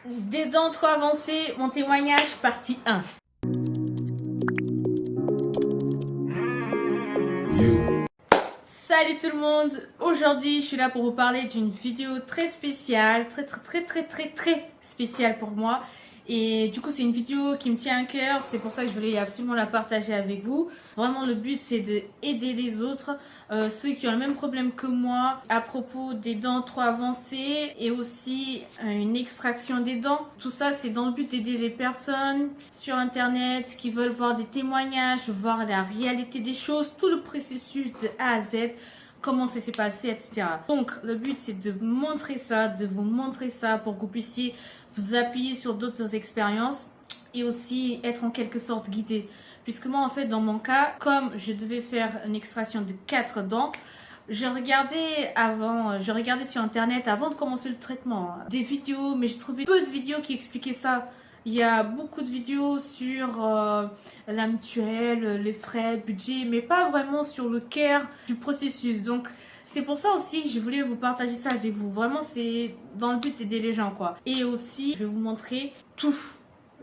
Des dents trop avancées, mon témoignage, partie 1. Salut tout le monde, aujourd'hui je suis là pour vous parler d'une vidéo très spéciale, très spéciale pour moi. Et du coup c'est une vidéo qui me tient à cœur, c'est pour ça que je voulais absolument la partager avec vous. Vraiment le but c'est d'aider les autres, ceux qui ont le même problème que moi à propos des dents trop avancées et aussi une extraction des dents. Tout ça c'est dans le but d'aider les personnes sur internet qui veulent voir des témoignages, voir la réalité des choses, tout le processus de A à Z, comment ça s'est passé, etc. Donc le but c'est de montrer ça, de vous montrer ça pour que vous puissiez vous appuyer sur d'autres expériences et aussi être en quelque sorte guidé. Puisque moi en fait dans mon cas, comme je devais faire une extraction de 4 dents, je regardais sur internet avant de commencer le traitement des vidéos, mais j'ai trouvé peu de vidéos qui expliquaient ça. Il y a beaucoup de vidéos sur la mutuelle, les frais, budget, mais pas vraiment sur le care du processus. Donc c'est pour ça aussi je voulais vous partager ça avec vous. Vraiment c'est dans le but d'aider les gens quoi. Et aussi je vais vous montrer tout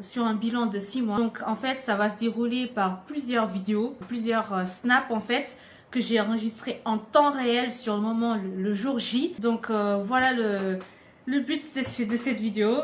sur un bilan de 6 mois. Donc en fait ça va se dérouler par plusieurs vidéos, plusieurs snaps en fait que j'ai enregistré en temps réel sur le moment, le jour J. Donc voilà le but de cette vidéo.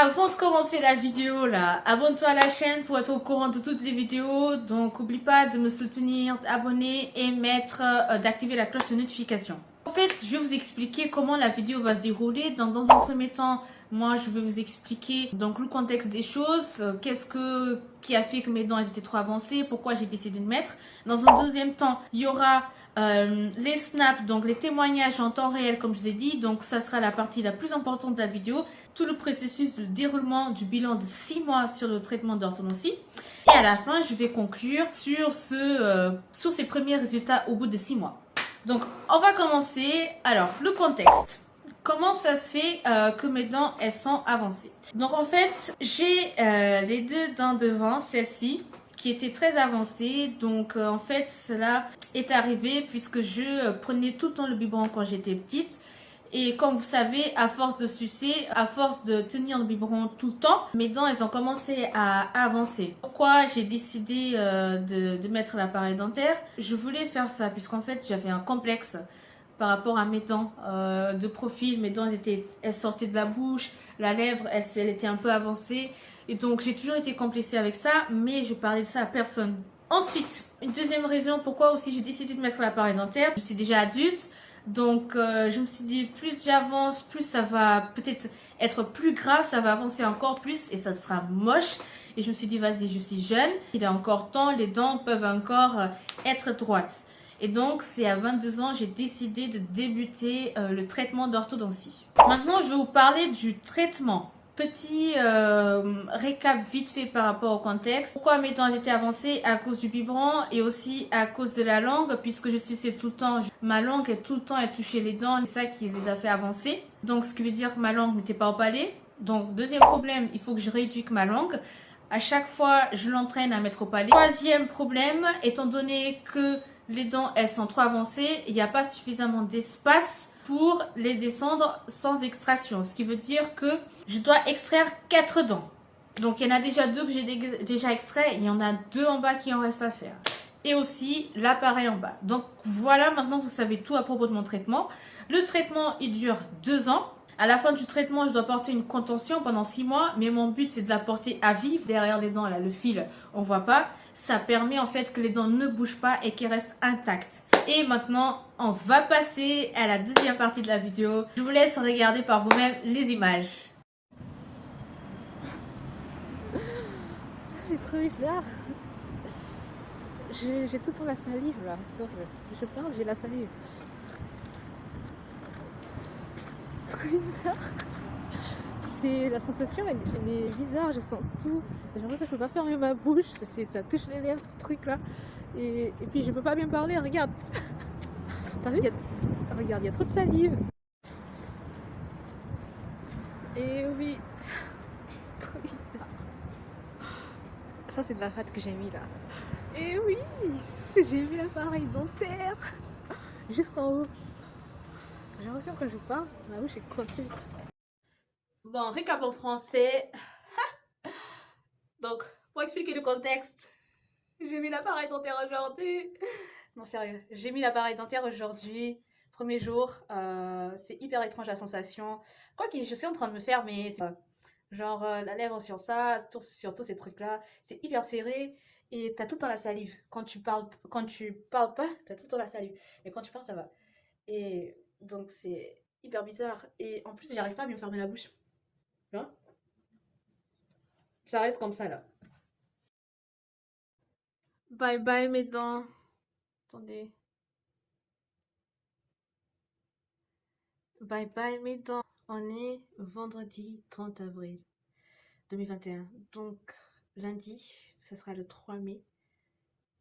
Avant de commencer la vidéo là, abonne-toi à la chaîne pour être au courant de toutes les vidéos. Donc n'oublie pas de me soutenir, d'abonner et d'activer la cloche de notification. En fait, je vais vous expliquer comment la vidéo va se dérouler. Donc dans un premier temps, moi je vais vous expliquer donc le contexte des choses, qui a fait que mes dents elles étaient trop avancées, pourquoi j'ai décidé de mettre. Dans un deuxième temps, il y aura les snaps, donc les témoignages en temps réel comme je vous ai dit, donc ça sera la partie la plus importante de la vidéo, tout le processus de déroulement du bilan de 6 mois sur le traitement d'orthodontie. Et à la fin, je vais conclure sur ces premiers résultats au bout de 6 mois. Donc on va commencer. Alors le contexte. Comment ça se fait que mes dents elles sont avancées? Donc en fait j'ai les deux dents devant, celle-ci qui était très avancée. Donc en fait cela est arrivé puisque je prenais tout le temps le biberon quand j'étais petite. Et comme vous savez, à force de sucer, à force de tenir le biberon tout le temps, mes dents elles ont commencé à avancer. Pourquoi j'ai décidé de mettre l'appareil dentaire? Je voulais faire ça puisqu'en fait j'avais un complexe par rapport à mes dents de profil. Mes dents elles sortaient de la bouche, la lèvre elle était un peu avancée. Et donc j'ai toujours été complexée avec ça, mais je parlais de ça à personne. Ensuite, une deuxième raison pourquoi aussi j'ai décidé de mettre l'appareil dentaire. Je suis déjà adulte, donc je me suis dit plus j'avance, plus ça va peut-être être plus grave, ça va avancer encore plus et ça sera moche. Et je me suis dit vas-y, je suis jeune, il est encore temps, les dents peuvent encore être droites. Et donc c'est à 22 ans j'ai décidé de débuter le traitement d'orthodontie. Maintenant je vais vous parler du traitement. Petit récap vite fait par rapport au contexte. Pourquoi mes dents étaient avancées? À cause du biberon et aussi à cause de la langue, puisque je suçais tout le temps. Ma langue est tout le temps, elle touchait les dents, c'est ça qui les a fait avancer. Donc ce qui veut dire que ma langue n'était pas au palais. Donc deuxième problème, il faut que je rééduque ma langue. À chaque fois, je l'entraîne à mettre au palais. Troisième problème, étant donné que les dents elles sont trop avancées, il n'y a pas suffisamment d'espace pour les descendre sans extraction. Ce qui veut dire que je dois extraire 4 dents. Donc il y en a déjà 2 que j'ai déjà extrait, il y en a 2 en bas qui en restent à faire. Et aussi l'appareil en bas. Donc voilà, maintenant vous savez tout à propos de mon traitement. Le traitement il dure 2 ans. À la fin du traitement, je dois porter une contention pendant 6 mois, mais mon but c'est de la porter à vie. Derrière les dents, là, le fil, on voit pas. Ça permet en fait que les dents ne bougent pas et qu'elles restent intactes. Et maintenant, on va passer à la deuxième partie de la vidéo. Je vous laisse regarder par vous-même les images. C'est trop bizarre. J'ai tout le temps la salive là. Je parle, j'ai la salive. C'est trop bizarre. La sensation, elle est bizarre. Je sens tout. J'ai l'impression que je peux pas fermer ma bouche. Ça touche les lèvres, ce truc là. Et puis je peux pas bien parler. Regarde. T'as vu? Regarde, il y a trop de salive. Et oui. Trop bizarre. Ça, c'est de la rate que j'ai mis là. Et oui, j'ai mis l'appareil dentaire juste en haut. J'ai l'impression que quand je parle, ma bouche est coincée. Bon, récap en français. Donc, pour expliquer le contexte, j'ai mis l'appareil dentaire aujourd'hui. Non, sérieux, j'ai mis l'appareil dentaire aujourd'hui. Premier jour, c'est hyper étrange la sensation. Quoi que je suis en train de me faire, mais genre la lèvre sur ça, sur tous ces trucs-là, c'est hyper serré et t'as tout le temps la salive. Quand tu parles pas, t'as tout le temps la salive. Mais quand tu parles, ça va. Et donc c'est hyper bizarre. Et en plus, j'arrive pas à bien fermer la bouche. Tu vois. Ça reste comme ça là. Bye bye mes dents. Attendez. Bye bye mes dents. On est vendredi 30 avril 2021. Donc lundi, ce sera le 3 mai.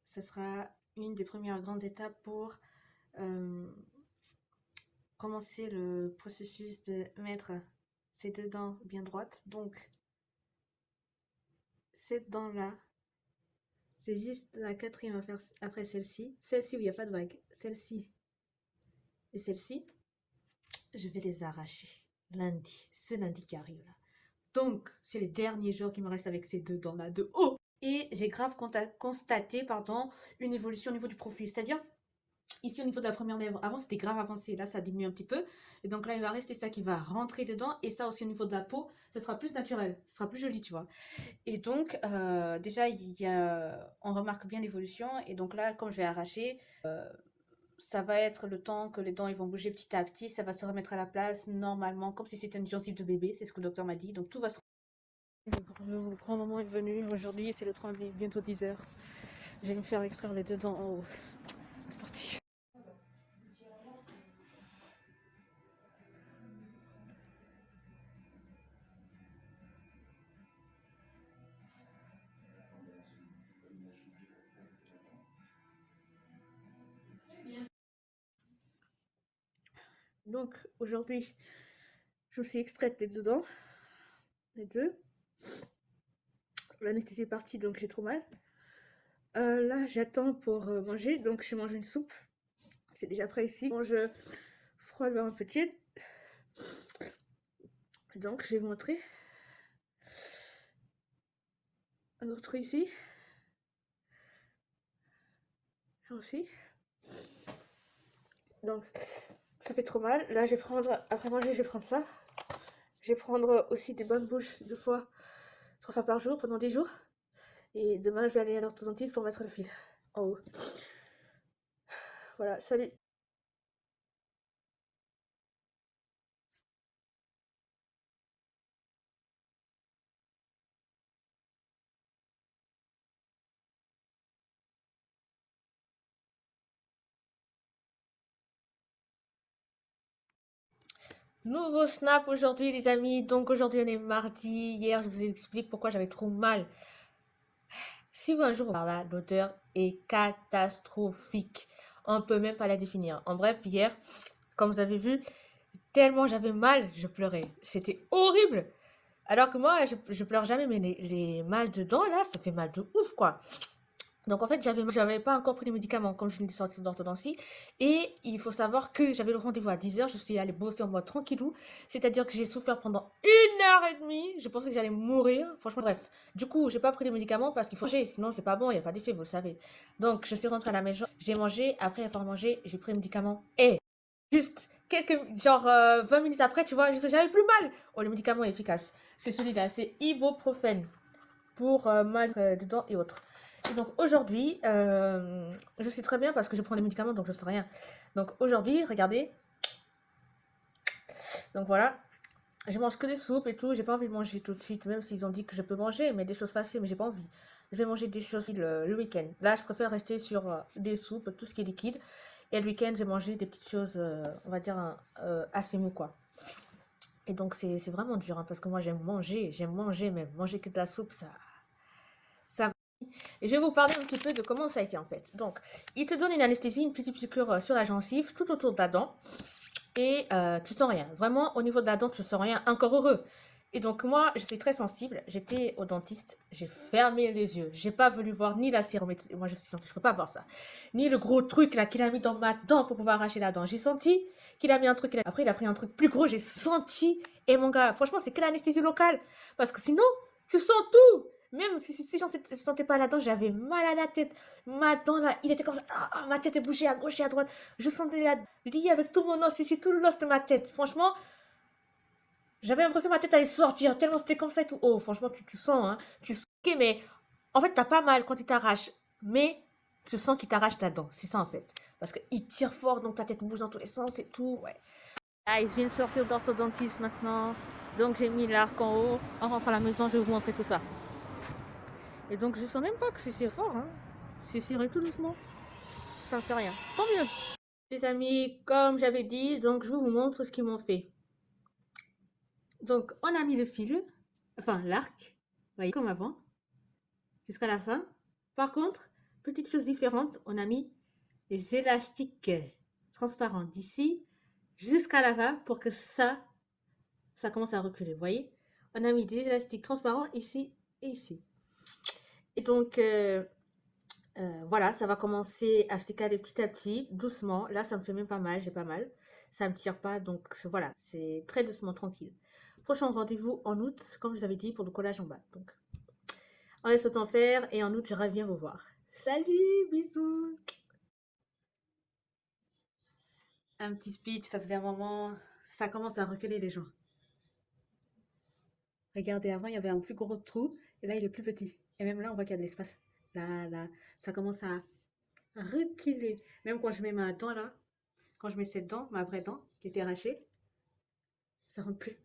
Ce sera une des premières grandes étapes pour euh, commencer le processus de mettre ces deux dents bien droites. Donc cette dent-là, c'est juste la quatrième à faire après celle-ci. Celle-ci où il n'y a pas de vague. Celle-ci et celle-ci, je vais les arracher lundi. C'est lundi qui arrive là. Donc, c'est les derniers jours qui me restent avec ces deux dents-là de haut. Et j'ai grave constaté, une évolution au niveau du profil. C'est-à-dire, ici au niveau de la première lèvre, avant c'était grave avancé, là ça diminue un petit peu. Et donc là, il va rester ça qui va rentrer dedans. Et ça aussi au niveau de la peau, ça sera plus naturel, ça sera plus joli, tu vois. Et donc, déjà, on remarque bien l'évolution. Et donc là, comme je vais arracher, ça va être le temps que les dents ils vont bouger petit à petit. Ça va se remettre à la place normalement, comme si c'était une gencive de bébé. C'est ce que le docteur m'a dit. Donc tout va se... Le grand moment est venu. Aujourd'hui, c'est le 3 mai, bientôt 10 h. Je vais me faire extraire les deux dents en haut. C'est parti. Donc, aujourd'hui, je me suis extraite les deux dents. Les deux. L'anesthésie est partie, donc j'ai trop mal. Là, j'attends pour manger. Donc, je mange une soupe. C'est déjà prêt ici. Je mange froid vers un peu tiède. Donc, je vais vous montrer. Un autre ici. Là aussi. Donc, ça fait trop mal. Là, je vais prendre, après manger, je vais prendre ça. Je vais prendre aussi des bonnes bouches 2 fois, 3 fois par jour pendant 10 jours. Et demain, je vais aller à l'orthodontiste pour mettre le fil en haut. Voilà, salut. Nouveau snap aujourd'hui les amis, donc aujourd'hui on est mardi, hier je vous explique pourquoi j'avais trop mal. Si vous un jour par là, l'odeur est catastrophique, on peut même pas la définir. En bref, hier, comme vous avez vu, tellement j'avais mal, je pleurais, c'était horrible. Alors que moi je pleure jamais, mais les mal de dents là, ça fait mal de ouf quoi. Donc en fait, j'avais pas encore pris les médicaments comme je venais de sortir d'orthodontie. Et il faut savoir que j'avais le rendez-vous à 10 h. Je suis allée bosser en mode tranquillou. C'est-à-dire que j'ai souffert pendant 1 h 30. Je pensais que j'allais mourir. Franchement, bref. Du coup, j'ai pas pris les médicaments parce qu'il faut manger. Sinon, c'est pas bon, il n'y a pas d'effet, vous le savez. Donc, je suis rentrée à la maison. J'ai mangé. Après avoir mangé, j'ai pris les médicaments. Et juste genre 20 minutes après, tu vois, j'avais plus mal. Oh, le médicament est efficace. C'est celui-là. C'est ibuprofène pour mal de dents et autres. Et donc aujourd'hui, je sais très bien parce que je prends des médicaments donc je sais rien. Donc aujourd'hui, regardez. Donc voilà, je mange que des soupes et tout. J'ai pas envie de manger tout de suite, même s'ils ont dit que je peux manger, mais des choses faciles, mais j'ai pas envie. Je vais manger des choses le week-end. Là, je préfère rester sur des soupes, tout ce qui est liquide. Et le week-end, je vais manger des petites choses, on va dire, assez mou quoi. Et donc c'est vraiment dur hein, parce que moi j'aime manger, mais manger que de la soupe, ça. Et je vais vous parler un petit peu de comment ça a été en fait. Donc, il te donne une anesthésie, une petite piqûre sur la gencive, tout autour de la dent. Et tu sens rien. Vraiment, au niveau de la dent, tu sens rien. Encore heureux. Et donc moi, je suis très sensible. J'étais au dentiste, j'ai fermé les yeux. J'ai pas voulu voir ni la cérame. Moi, je suis sensible, je peux pas voir ça. Ni le gros truc là qu'il a mis dans ma dent pour pouvoir arracher la dent. J'ai senti qu'il a mis un truc. Après, il a pris un truc plus gros. J'ai senti. Et mon gars, franchement, c'est que l'anesthésie locale. Parce que sinon, tu sens tout. Même si je ne sentais pas la dent, j'avais mal à la tête. Ma dent là, il était comme ça. Ma tête est bougée à gauche et à droite. Je sentais la liée avec tout mon os ici, tout l'os de ma tête. Franchement. J'avais l'impression que ma tête allait sortir, tellement c'était comme ça et tout. Oh, franchement, tu sens, hein. Tu sens. Ok, mais en fait, t'as pas mal quand il t'arrache. Mais tu sens qu'il t'arrache ta dent. C'est ça, en fait. Parce qu'il tire fort, donc ta tête bouge dans tous les sens et tout. Ouais. Ah, il vient de sortir d'orthodontiste maintenant. Donc, j'ai mis l'arc en haut. En rentrant à la maison, je vais vous montrer tout ça. Et donc, je sens même pas que c'est fort, hein. C'est serré tout doucement. Ça ne fait rien. Tant mieux. Les amis, comme j'avais dit, donc je vous montre ce qu'ils m'ont fait. Donc, on a mis le fil, enfin l'arc, vous voyez, comme avant, jusqu'à la fin. Par contre, petite chose différente, on a mis les élastiques transparents d'ici jusqu'à la fin pour que ça commence à reculer, vous voyez. On a mis des élastiques transparents ici et ici. Et donc, voilà, ça va commencer à se décaler petit à petit, doucement. Là, ça me fait même pas mal, j'ai pas mal. Ça me tire pas, donc voilà, c'est très doucement, tranquille. Prochain rendez-vous en août, comme je vous avais dit, pour le collage en bas. Donc, on laisse le temps faire et en août, je reviens vous voir. Salut, bisous. Un petit speech, ça faisait un moment. Ça commence à reculer les gens. Regardez, avant, il y avait un plus gros trou et là, il est plus petit. Et même là, on voit qu'il y a de l'espace. Là, ça commence à reculer. Même quand je mets ma dent là, quand je mets cette dent, ma vraie dent qui était arrachée, ça rentre plus.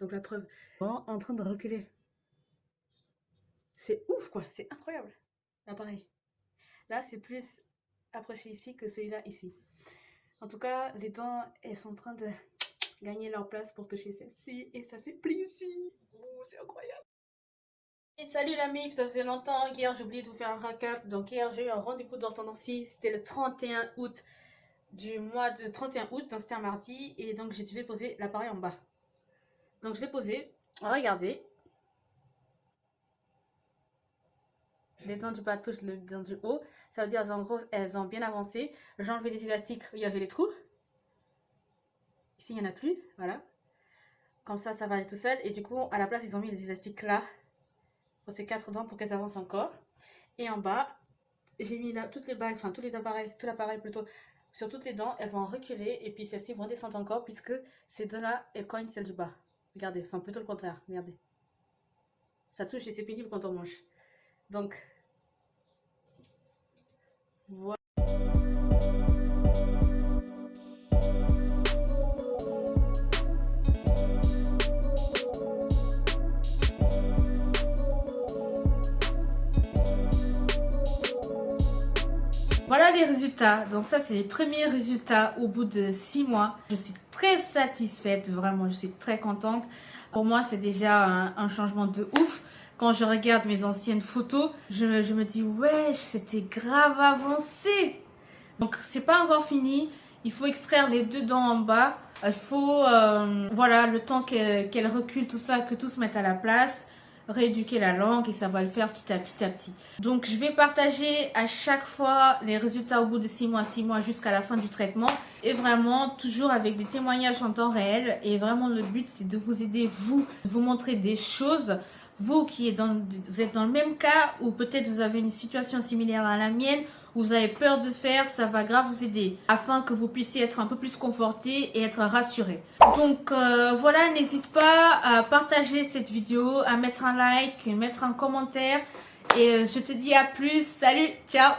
Donc la preuve, en train de reculer. C'est ouf quoi, c'est incroyable. Là pareil. Là c'est plus approché ici que celui-là ici. En tout cas, les dents, elles sont en train de gagner leur place pour toucher celle-ci. Et ça fait plaisir. Ouh, c'est incroyable. Et salut la MIF, ça faisait longtemps. Hier j'ai oublié de vous faire un recap. Donc hier j'ai eu un rendez-vous d'orthodontie. C'était le 31 août du mois de 31 août. Donc c'était un mardi. Et donc j'ai dû poser l'appareil en bas. Donc je l'ai posé. Regardez. Les dents du bas touchent les dents du haut. Ça veut dire en gros elles ont bien avancé. J'ai enlevé les élastiques où il y avait les trous. Ici il n'y en a plus. Voilà. Comme ça va aller tout seul. Et du coup à la place ils ont mis les élastiques là. Pour ces 4 dents pour qu'elles avancent encore. Et en bas j'ai mis là toutes les bagues, enfin tous les appareils, tout l'appareil plutôt. Sur toutes les dents elles vont reculer. Et puis celles-ci vont descendre encore puisque ces deux là elles cognent celles du bas. Regardez, enfin plutôt le contraire. Regardez. Ça touche et c'est pénible quand on mange. Donc, voilà. Voilà les résultats. Donc ça, c'est les premiers résultats au bout de 6 mois. Je suis très satisfaite, vraiment, je suis très contente. Pour moi, c'est déjà un changement de ouf. Quand je regarde mes anciennes photos, je me dis, ouais, c'était grave avancé. Donc, c'est pas encore fini. Il faut extraire les deux dents en bas. Il faut, voilà, le temps qu'elle recule, tout ça, que tout se mette à la place. Rééduquer la langue et ça va le faire petit à petit. Donc, je vais partager à chaque fois les résultats au bout de 6 mois jusqu'à la fin du traitement. Et vraiment, toujours avec des témoignages en temps réel. Et vraiment, le but, c'est de vous aider, vous, de vous montrer des choses. Vous qui êtes vous êtes dans le même cas ou peut-être vous avez une situation similaire à la mienne, où vous avez peur de faire, ça va grave vous aider afin que vous puissiez être un peu plus conforté et être rassuré. Donc voilà, n'hésite pas à partager cette vidéo, à mettre un like, mettre un commentaire et je te dis à plus, salut, ciao.